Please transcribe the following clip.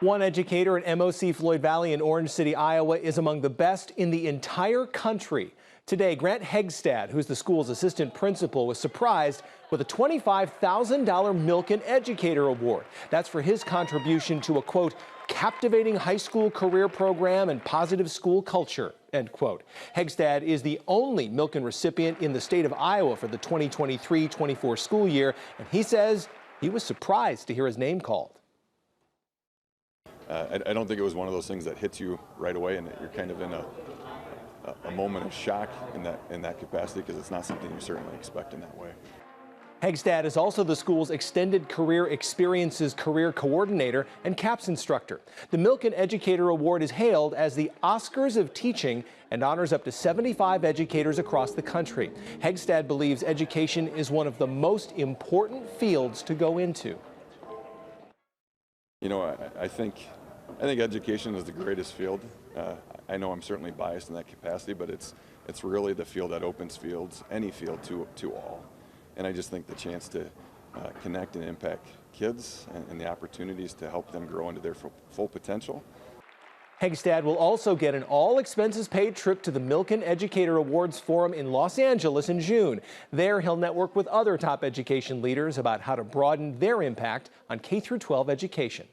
One educator at MOC Floyd Valley in Orange City, Iowa, is among the best in the entire country. Today, Grant Hegstad, who's the school's assistant principal, was surprised with a $25,000 Milken Educator Award. That's for his contribution to a, quote, captivating high school career program and positive school culture, end quote. Hegstad is the only Milken recipient in the state of Iowa for the 2023-24 school year, and he says he was surprised to hear his name called. I don't think it was one of those things that hits you right away and that you're kind of in a moment of shock in that capacity, because it's not something you certainly expect in that way. Hegstad is also the school's Extended Career Experiences Career Coordinator and CAPS instructor. The Milken Educator Award is hailed as the Oscars of teaching and honors up to 75 educators across the country. Hegstad believes education is one of the most important fields to go into. You know, I think education is the greatest field. I know I'm certainly biased in that capacity, but it's really the field that opens fields, any field, to all. And I just think the chance to connect and impact kids and the opportunities to help them grow into their full potential. Hegstad will also get an all-expenses-paid trip to the Milken Educator Awards Forum in Los Angeles in June. There, he'll network with other top education leaders about how to broaden their impact on K-12 education.